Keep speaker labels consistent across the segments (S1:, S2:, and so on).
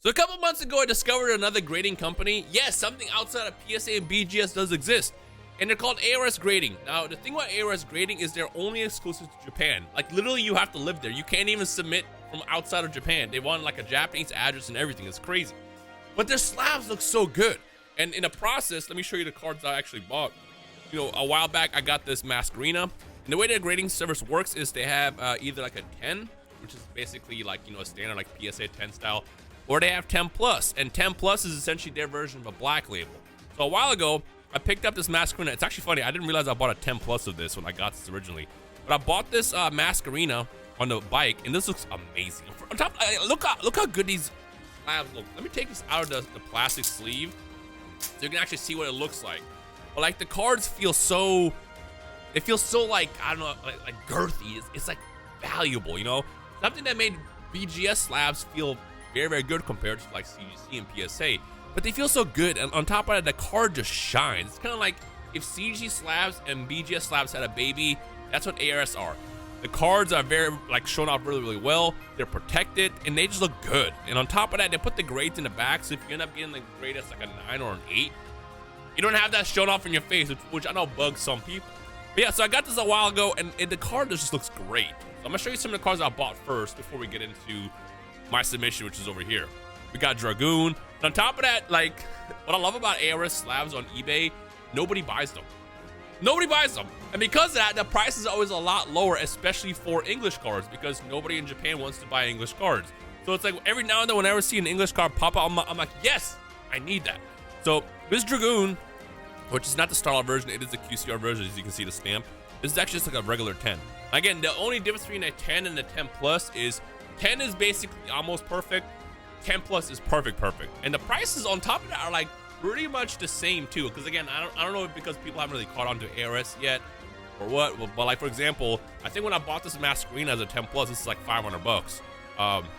S1: So a couple months ago, I discovered another grading company. Yes, something outside of PSA and BGS does exist, and they're called ARS Grading. Now, the thing about ARS Grading is they're only exclusive to Japan. Like, literally, you have to live there. You can't even submit from outside of Japan. They want, like, a Japanese address and everything. It's crazy. But their slabs look so good. And in the process, let me show you the cards I actually bought. You know, a while back, I got this Masquerina. And the way their grading service works is they have either, like, a 10, which is basically, like, you know, a standard, like, PSA 10 style, or they have 10 plus, and 10 plus is essentially their version of a black label. So a while ago, I picked up this Masquerina. It's actually funny, I didn't realize I bought a 10 plus of this when I got this originally. But I bought this Masquerina on the bike, and this looks amazing. On top, look how good these slabs look. Let me take this out of the plastic sleeve so you can actually see what it looks like. But like the cards feel so, they feel so like, I don't know, like girthy. It's like valuable, you know? Something that made BGS slabs feel very, very good compared to like CGC and PSA, but they feel so good. And on top of that, the card just shines. It's kind of like if CG slabs and BGS slabs had a baby. That's what ARS are. The cards are very like shown off really, really well. They're protected and they just look good. And on top of that, they put the grades in the back, so if you end up getting the grade that's like a 9 or an 8, you don't have that shown off in your face, which I know bugs some people. But yeah, so I got this a while ago, and the card just looks great. So I'm gonna show you some of the cards I bought first before we get into my submission, which is over here. We got Dragoon, and on top of that, like, what I love about ARS slabs on eBay, nobody buys them. Nobody buys them, and because of that, the price is always a lot lower, especially for English cards, because nobody in Japan wants to buy English cards. So it's like every now and then, whenever I see an English card pop out, I'm like, yes, I need that. So this Dragoon, which is not the Starlight version, it is the QCR version, as you can see the stamp. This is actually just like a regular 10. Again, the only difference between a 10 and a 10 plus is 10 is basically almost perfect, 10 plus is perfect. And the prices on top of that are like pretty much the same too, because again, I don't know if because people haven't really caught on to ARS yet or what, but like for example, I think when I bought this Masquerina as a 10 plus, this is like 500 bucks,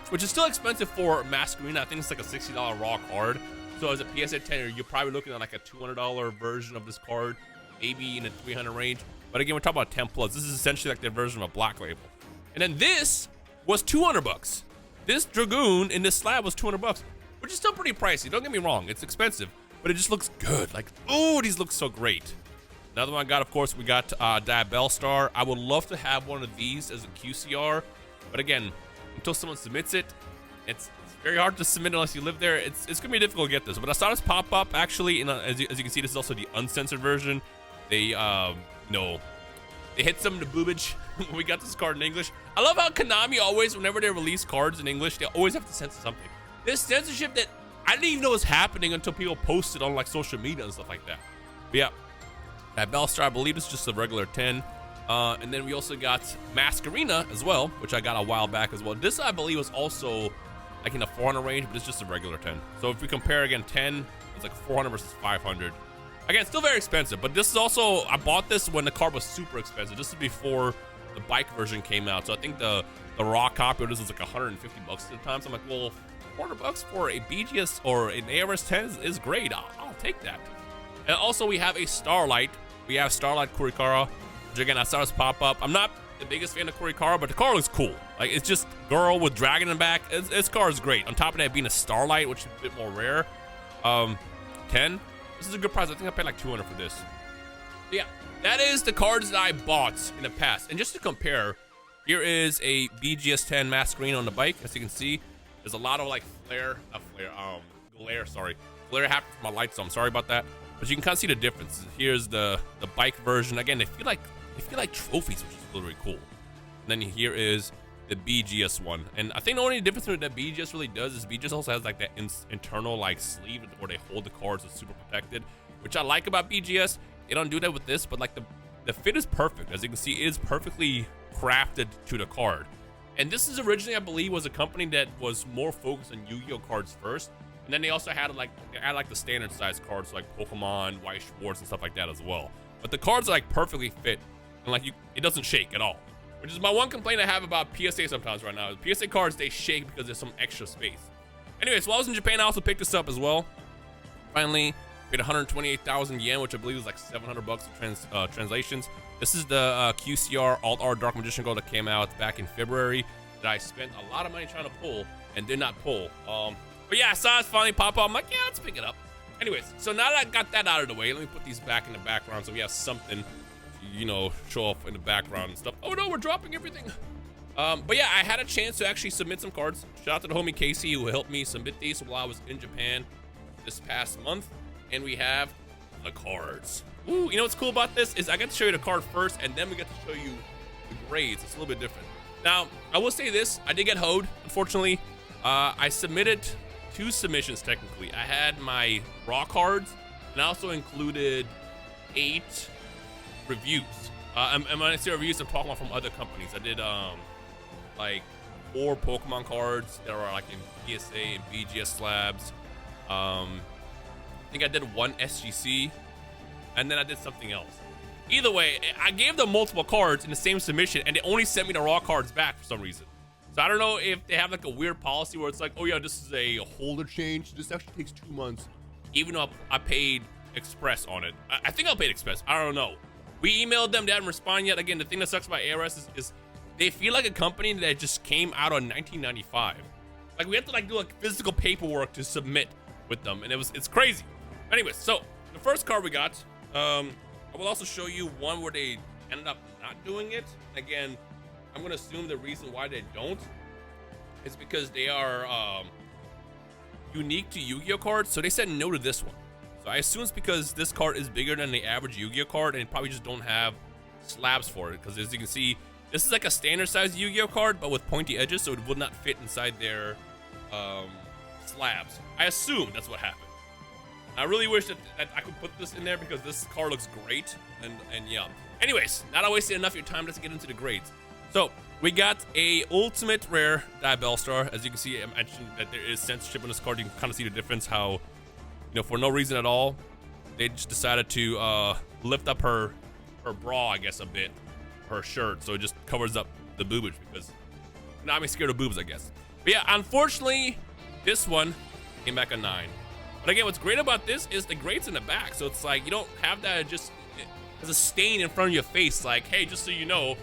S1: which is still expensive for Masquerina. I think it's like a $60 raw card. So as a PSA 10, you're probably looking at like a $200 version of this card, maybe in the 300 range. But again, we're talking about 10 plus. This is essentially like their version of a black label. And then this was 200 bucks. This Dragoon in this slab was 200 bucks, which is still pretty pricey. Don't get me wrong, it's expensive, but it just looks good. Like, oh, these look so great. Another one I got, of course, we got Diabell Star. I would love to have one of these as a QCR, but again, until someone submits it, it's very hard to submit unless you live there. It's gonna be difficult to get this, but I saw this pop up actually. As you can see, this is also the uncensored version. They they hit some of the boobage when we got this card in English. I love how Konami always, whenever they release cards in English, they always have to censor something. There's censorship that I didn't even know was happening until people posted on like social media and stuff like that. But yeah, that Bellstar, I believe it's just a regular 10. And then we also got Masquerina as well, which I got a while back as well. This I believe was also like in the 400 range, but it's just a regular 10. So if we compare again, 10, it's like 400 versus 500. Again, still very expensive, but this is also, I bought this when the card was super expensive. This is before the bike version came out. So I think the raw copy of this was like 150 bucks at the time. So I'm like, well, 400 bucks for a BGS or an ARS 10 is great. I'll take that. And also we have a Starlight. We have Starlight Kurikara, which again, I saw this pop up. I'm not the biggest fan of Kurikara, but the car looks cool. Like, it's just girl with dragon in the back. This car is great. On top of that being a Starlight, which is a bit more rare. 10. This is a good price. I think I paid like 200 for this. But yeah, that is the cards that I bought in the past. And just to compare, here is a BGS 10 Masquerina on the bike. As you can see, there's a lot of like glare happened for my lights, so I'm sorry about that. But you can kind of see the difference. Here's the bike version. Again, they feel like trophies, which is really cool. And then here is the BGS one, and I think the only difference that BGS really does is BGS also has like that internal like sleeve where they hold the cards, it's super protected, which I like about BGS. They don't do that with this, but like the fit is perfect. As you can see, it is perfectly crafted to the card. And this is originally, I believe, was a company that was more focused on Yu-Gi-Oh cards first, and then they also had like the standard size cards like Pokemon, White Schwartz, and stuff like that as well. But the cards are like perfectly fit, and like it doesn't shake at all. Which is my one complaint I have about PSA sometimes right now. PSA cards, they shake because there's some extra space. Anyways, while I was in Japan, I also picked this up as well. Finally, paid 128,000 yen, which I believe is like 700 bucks in translations. This is the QCR Alt-R Dark Magician Gold that came out back in February that I spent a lot of money trying to pull and did not pull. But yeah, I saw it finally pop up. I'm like, yeah, let's pick it up. Anyways, so now that I got that out of the way, let me put these back in the background so we have something to, you know, show off in the background and stuff. Oh no, we're dropping everything. But yeah, I had a chance to actually submit some cards. Shout out to the homie Casey who helped me submit these while I was in Japan this past month. And we have the cards. Ooh, you know what's cool about this is I get to show you the card first and then we get to show you the grades. It's a little bit different. Now, I will say this, I did get hoed, unfortunately. I submitted 2 submissions technically. I had my raw cards and I also included 8 reviews. And when I say reviews, I'm talking about from other companies. I did like 4 Pokemon cards that are like in PSA and BGS slabs. I think I did 1 SGC, and then I did something else. Either way, I gave them multiple cards in the same submission, and they only sent me the raw cards back for some reason. So I don't know if they have like a weird policy where it's like, oh yeah, this is a holder change. This actually takes 2 months, even though I paid Express on it. I think I paid Express. I don't know. We emailed them. They haven't responded yet. Again, the thing that sucks about ARS is they feel like a company that just came out on 1995. Like we have to like do like physical paperwork to submit with them, and it's crazy. Anyways, so the first card we got, I will also show you one where they ended up not doing it. Again, I'm gonna assume the reason why they don't is because they are unique to Yu-Gi-Oh cards, so they said no to this one. So I assume it's because this card is bigger than the average Yu-Gi-Oh card and probably just don't have slabs for it, because as you can see, this is like a standard size Yu-Gi-Oh card but with pointy edges, so it would not fit inside their slabs. I assume that's what happened. I really wish that I could put this in there because this card looks great, and yeah. Anyways, not wasting enough of your time, let's get into the grades. So we got a ultimate rare Bellstar. As you can see, I mentioned that there is censorship on this card. You can kind of see the difference how, you know, for no reason at all, they just decided to lift up her bra, I guess, a bit, her shirt, so it just covers up the boobage because now I'm scared of boobs, I guess. But yeah, unfortunately, this one came back a 9. But again, what's great about this is the grades in the back, so it's like you don't have that just as a stain in front of your face, like, hey, just so you know,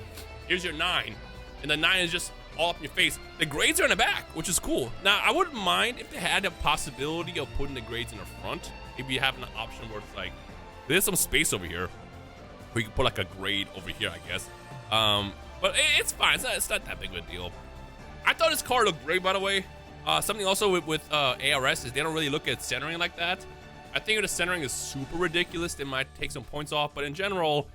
S1: here's your 9, and the 9 is just all up in your face. The grades are in the back, which is cool. Now, I wouldn't mind if they had the possibility of putting the grades in the front. Maybe you have an option where it's like, there's some space over here where you can put like a grade over here, I guess. But it's fine. It's not that big of a deal. I thought this card looked great, by the way. Something also with ARS is they don't really look at centering like that. I think if the centering is super ridiculous, they might take some points off. But in general,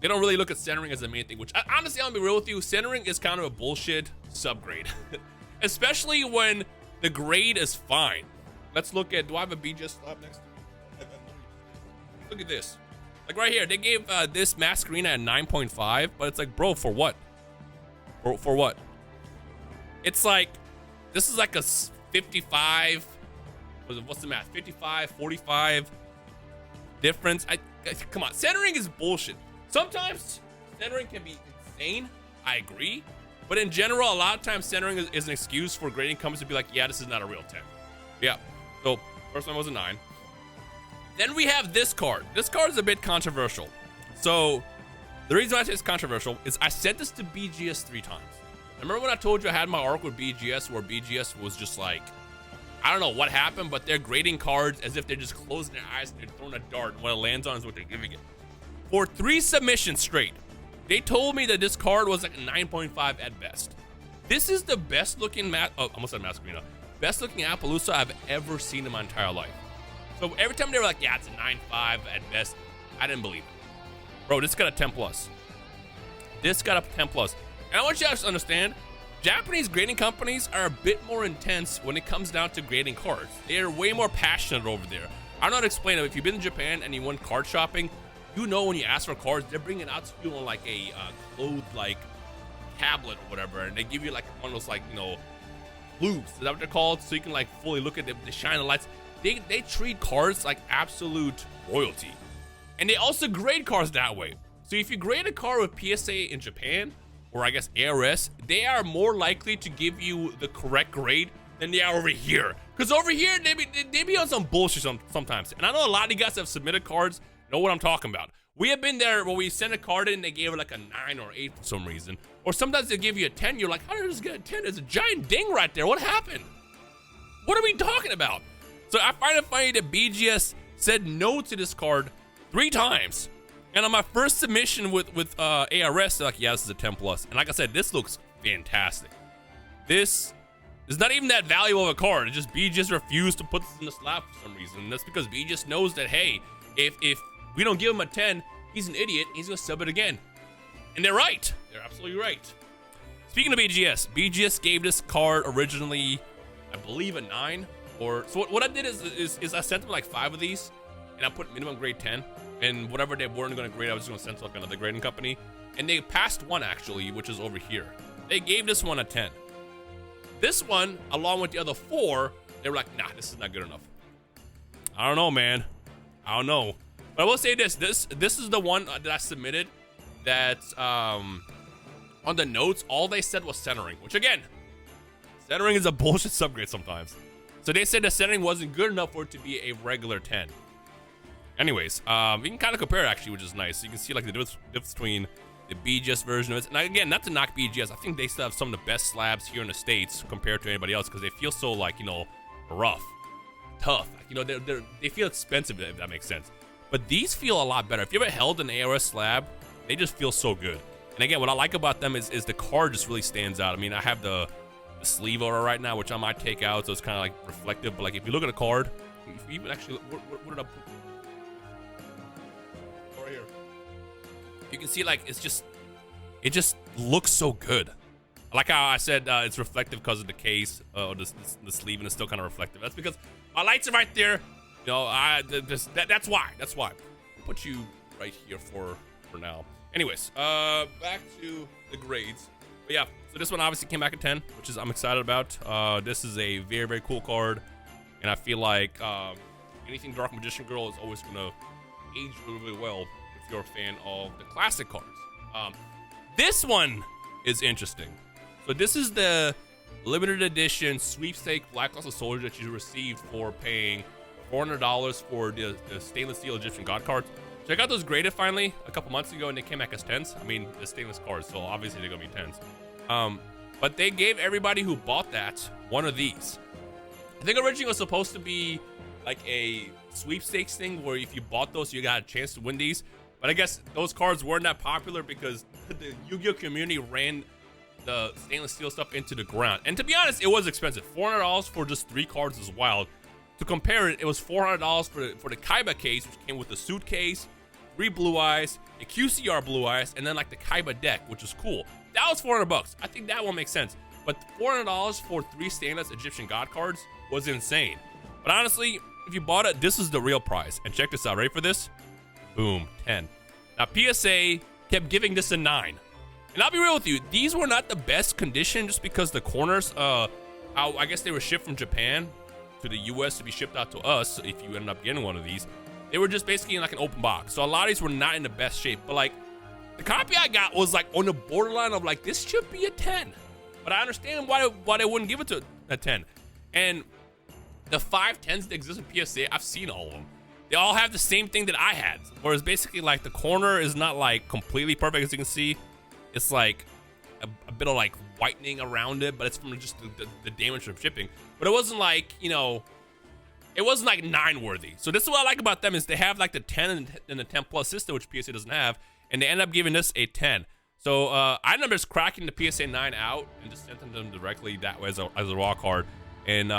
S1: they don't really look at centering as the main thing, which honestly, I'll be real with you, centering is kind of a bullshit subgrade. Especially when the grade is fine. Let's look at, do I have a BGS slab next to me? Look at this. Like right here, they gave this Masquerena at 9.5, but it's like, bro, for what? For what? It's like, this is like a 55, what's the math? 55, 45 difference. Come on, centering is bullshit. Sometimes centering can be insane, I agree. But in general, a lot of times centering is an excuse for grading companies to be like, yeah, this is not a real 10. Yeah, so first one was a 9. Then we have this card. This card is a bit controversial. So the reason why I say it's controversial is I sent this to BGS 3 times. Remember when I told you I had my arc with BGS where BGS was just like, I don't know what happened, but they're grading cards as if they're just closing their eyes and they're throwing a dart, and what it lands on is what they're giving it. For 3 submissions straight, they told me that this card was like a 9.5 at best. This is the best looking almost said Masquerena. Best looking Appaloosa I've ever seen in my entire life. So every time they were like, yeah, it's a 9.5 at best, I didn't believe it. Bro, this got a 10 plus. This got a 10 plus. And I want you guys to understand, Japanese grading companies are a bit more intense when it comes down to grading cards. They are way more passionate over there. I don't know how to explain it. If you've been in Japan and you went card shopping, you know when you ask for cards, they're bringing it out to you on like a clothed like tablet or whatever, and they give you like one of those like, you know, loops. Is that what they're called? So you can like fully look at them, they shine the lights. They treat cards like absolute royalty. And they also grade cards that way. So if you grade a card with PSA in Japan, or I guess ARS, they are more likely to give you the correct grade than they are over here. Because over here, they be on some bullshit sometimes. And I know a lot of you guys have submitted cards, know what I'm talking about. We have been there where we sent a card in, they gave it like a 9 or 8 for some reason. Or sometimes they give you a 10, you're like, how did this get a 10? There's a giant ding right there, what happened? What are we talking about? So I find it funny that BGS said no to this card 3 times. And on my first submission with ARS, they're like, yeah, this is a 10 plus. And like I said, this looks fantastic. This is not even that valuable of a card. It's just BGS refused to put this in the slab for some reason. And that's because BGS knows that, hey, if we don't give him a 10, he's an idiot. He's going to sub it again. And they're right. They're absolutely right. Speaking of BGS gave this card originally, I believe, a 9. So what I did is I sent them like 5 of these, and I put minimum grade 10. And whatever they weren't going to grade, I was just going to send to like another grading company. And they passed one, actually, which is over here. They gave this one a 10. This one, along with the other 4, they were like, nah, this is not good enough. I don't know, man. I don't know. But I will say this is the one that I submitted that on the notes, all they said was centering. Which, again, centering is a bullshit subgrade sometimes. So they said the centering wasn't good enough for it to be a regular 10. Anyways, we can kind of compare it, actually, which is nice. So you can see like the difference between the BGS version of it. And again, not to knock BGS, I think they still have some of the best slabs here in the States compared to anybody else because they feel so, like, you know, rough, tough. Like, you know, they feel expensive, if that makes sense. But these feel a lot better. If you ever held an ARS slab, they just feel so good. And again, what I like about them is the card just really stands out. I mean, I have the sleeve over right now, which I might take out, so it's kind of like reflective. But like, if you look at a card, if you even actually, what did I put? Right here. You can see, like, it just looks so good. I like how I said it's reflective because of the case, or the sleeve, and it's still kind of reflective. That's because my lights are right there. You know, that's why. That's why. I'll put you right here for now. Anyways, back to the grades. But yeah, so this one obviously came back at 10, which is I'm excited about. This is a very, very cool card, and I feel like anything Dark Magician Girl is always gonna age really, really well if you're a fan of the classic cards. This one is interesting. So this is the limited edition sweepstake Black Closet Soldier that you received for paying $400 for the stainless steel Egyptian God cards. So I got those graded finally a couple months ago, and they came back as 10s. I mean, the stainless cards, so obviously they're gonna be 10s. But they gave everybody who bought that one of these. I think originally it was supposed to be like a sweepstakes thing where if you bought those, you got a chance to win these. But I guess those cards weren't that popular because the Yu-Gi-Oh community ran the stainless steel stuff into the ground. And to be honest, it was expensive. $400 for just 3 cards is wild. To compare it, it was $400 for the Kaiba case, which came with the suitcase, 3 blue eyes, a QCR blue eyes, and then like the Kaiba deck, which is cool. That was $400. I think that one makes sense. But $400 for 3 stainless Egyptian God cards was insane. But honestly, if you bought it, this is the real price. And check this out. Ready for this? Boom, 10. Now, PSA kept giving this a 9. And I'll be real with you, these were not the best condition just because the corners, I guess they were shipped from Japan to the US to be shipped out to us if you ended up getting one of these. They were just basically in like an open box. So a lot of these were not in the best shape. But like, the copy I got was like on the borderline of like, this should be a 10. But I understand why they wouldn't give it to a 10. And the 5 10s that exist in PSA, I've seen all of them. They all have the same thing that I had. Whereas basically like the corner is not like completely perfect, as you can see. It's like a bit of like whitening around it, but it's from just the damage from shipping. But it wasn't like, you know, it wasn't like 9 worthy. So this is what I like about them is they have like the 10 and the 10 plus system, which PSA doesn't have, and they end up giving this a 10. So I remember just cracking the PSA 9 out and just sent them directly that way as a raw card, and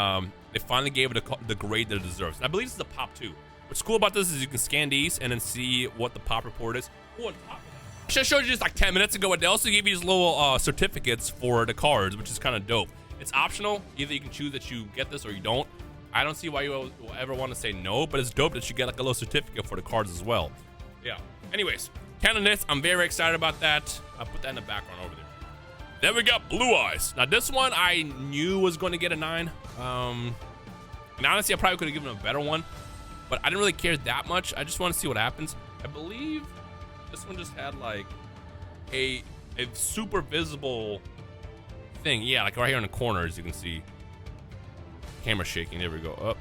S1: they finally gave it the grade that it deserves. And I believe this is a pop 2. What's cool about this is you can scan these and then see what the pop report is. Oh, on top of that, I should have showed you just like 10 minutes ago, but they also gave you these little certificates for the cards, which is kind of dope. It's optional. Either you can choose that you get this or you don't. I don't see why you will ever want to say no, but it's dope that you get like a little certificate for the cards as well. Yeah. Anyways, 10 on this. I'm very excited about that. I'll put that in the background over there. Then we got Blue Eyes. Now this one I knew was going to get a 9. And honestly, I probably could have given him a better one, but I didn't really care that much. I just want to see what happens. I believe this one just had like a super visible thing. Yeah, like right here in the corner, as you can see. Camera shaking. There we go. Up.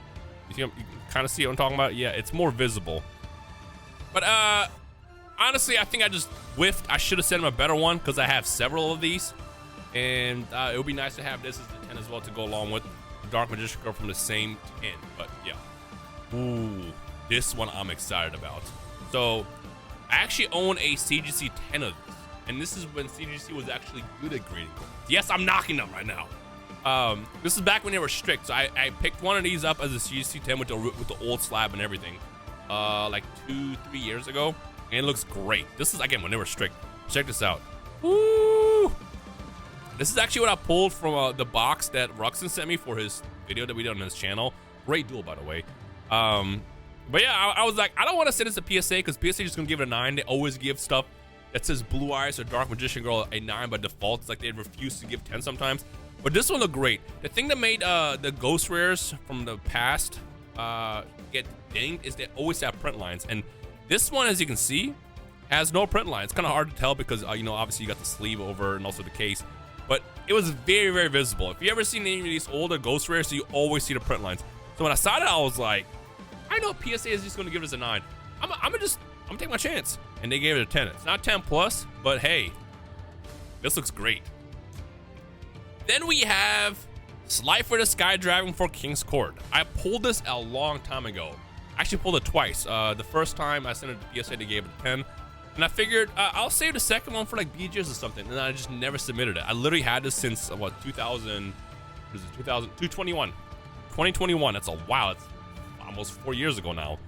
S1: You can kind of see what I'm talking about. Yeah, it's more visible. But honestly, I think I just whiffed. I should have sent him a better one because I have several of these, and it would be nice to have this as the 10 as well to go along with Dark Magician Girl from the same tin, but yeah. Ooh, this one I'm excited about. So I actually own a CGC 10 of this, and this is when CGC was actually good at grading cards. Yes, I'm knocking them right now. This is back when they were strict, so I picked one of these up as a CGC 10 with the old slab and everything, like 2-3 years ago, and it looks great. This is again when they were strict. Check this out. Woo! This is actually what I pulled from the box that Ruxin sent me for his video that we did on his channel. Great duel, by the way. But yeah, I was like, I don't want to send this to PSA because PSA is just gonna give it a 9. They always give stuff that says Blue Eyes or Dark Magician Girl a 9 by default. It's like they refuse to give 10 sometimes. But this one looked great. The thing that made the ghost rares from the past get dinged is they always have print lines, and this one, as you can see, has no print lines. It's kind of hard to tell because you know, obviously you got the sleeve over and also the case, but it was very, very visible. If you ever seen any of these older ghost rares, so you always see the print lines. So when I saw that, I was like, I know PSA is just going to give us a 9. I'm gonna take my chance, and they gave it a 10. It's not 10 plus, but hey, this looks great. Then we have Slifer the Sky Dragon for King's Court. I pulled this a long time ago. I actually pulled it twice. The first time I sent it to PSA, they gave it a 10. And I figured I'll save the second one for like BGS or something. And I just never submitted it. I literally had this since, what, 2021. 2021, that's a wow. It's almost 4 years ago now.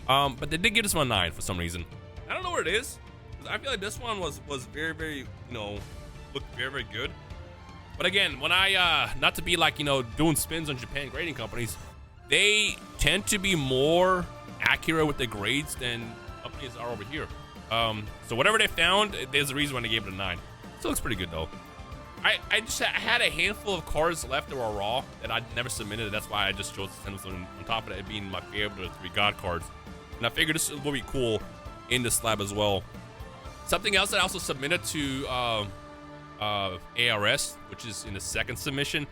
S1: But they did give this one a 9 for some reason. I don't know what it is. I feel like this one was very, very, you know, looked very, very good. But again, when I, not to be like, you know, doing spins on Japan grading companies, they tend to be more accurate with the grades than companies are over here. So whatever they found, there's a reason why they gave it a 9. Still looks pretty good though. I just had a handful of cards left that were raw that I'd never submitted. That's why I just chose to send them on top of it being my favorite 3 God cards. And I figured this will be cool in the slab as well. Something else that I also submitted to ARS, which is in the second submission,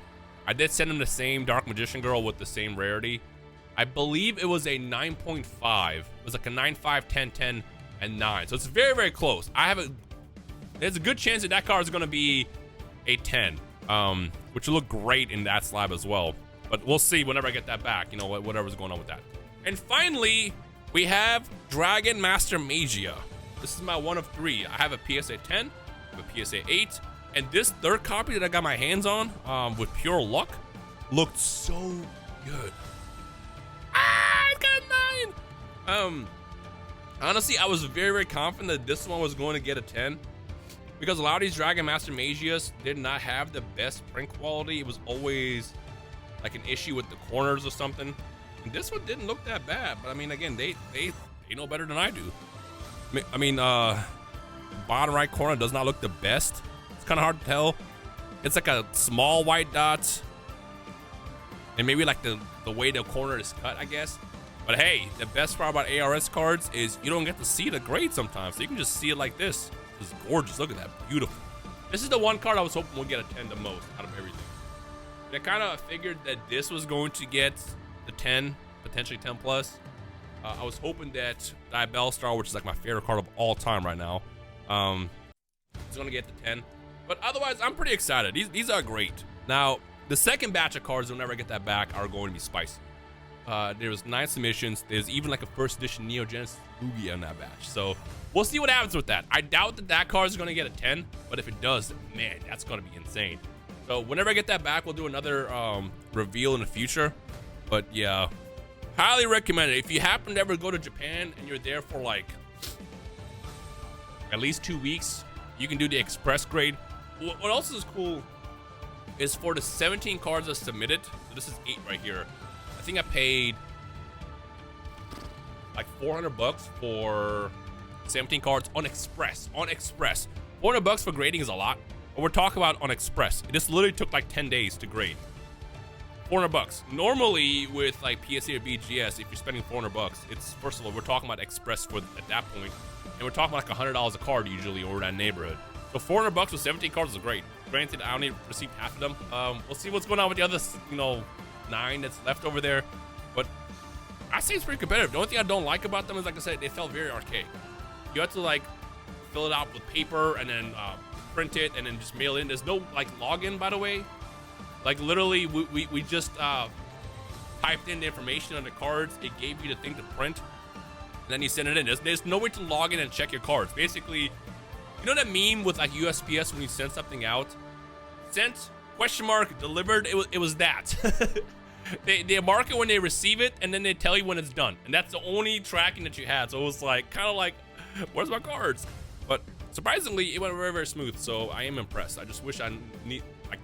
S1: I did send them the same Dark Magician Girl with the same rarity. I believe it was a 9.5. It was like a 9, 5, 10, 10, and 9. So it's very, very close. There's a good chance that card is going to be a 10, which will look great in that slab as well. But we'll see whenever I get that back, you know, whatever's going on with that. And finally, we have Dragon Master Magia. This is my 1 of 3. I have a PSA 10, I have a PSA 8, and this third copy that I got my hands on with pure luck looked so good. I got a 9! Honestly, I was very, very confident that this one was going to get a 10 because a lot of these Dragon Master Magias did not have the best print quality. It was always like an issue with the corners or something. And this one didn't look that bad, but I mean, again, they know better than I do. I mean, bottom right corner does not look the best. It's kind of hard to tell. It's like a small white dot, and maybe like the way the corner is cut, I guess. But hey, the best part about ARS cards is you don't get to see the grade sometimes, so you can just see it like this. It's gorgeous. Look at that, beautiful. This is the one card I was hoping would get a 10 the most out of everything. And I kind of figured that this was going to get the 10, potentially 10 plus. I was hoping that Bellstar, which is like my favorite card of all time right now, is going to get the 10. But otherwise, I'm pretty excited. These are great. Now, the second batch of cards, whenever I get that back, are going to be spicy. There's 9 submissions. There's even like a first edition Neo Genesis Lugia in that batch. So we'll see what happens with that. I doubt that card is going to get a 10, but if it does, man, that's going to be insane. So whenever I get that back, we'll do another reveal in the future. But yeah, highly recommend it. If you happen to ever go to Japan and you're there for like at least 2 weeks, you can do the express grade. What else is cool is for the 17 cards that submitted. So this is 8 right here. I think I paid like $400 for 17 cards on Express. $400 for grading is a lot, but we're talking about on Express. This literally took like 10 days to grade. $400. Normally with like PSA or BGS, if you're spending $400, it's, first of all, we're talking about Express for at that point, and we're talking about like $100 a card usually over that neighborhood. So $400 with 17 cards is great. Granted, I only received half of them. We'll see what's going on with the other, 9 that's left over there. But I say it's pretty competitive. The only thing I don't like about them is, like I said, they felt very archaic. You have to like fill it out with paper and then print it and then just mail it in. There's no like login, by the way. Like literally, we just typed in the information on the cards. It gave you the thing to print, and then you send it in. There's no way to log in and check your cards. Basically, you know that meme with like USPS when you send something out, sent question mark delivered. It was that. They mark it when they receive it, and then they tell you when it's done, and that's the only tracking that you had. So it was like kind of like, where's my cards? But surprisingly, it went very, very smooth. So I am impressed. I just wish I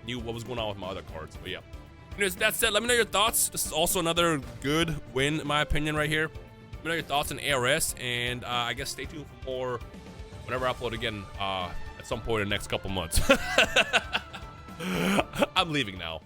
S1: knew what was going on with my other cards. But yeah. Anyways, that said, let me know your thoughts. This is also another good win, in my opinion, right here. Let me know your thoughts on ARS, and I guess stay tuned for more whenever I upload again at some point in the next couple months. I'm leaving now.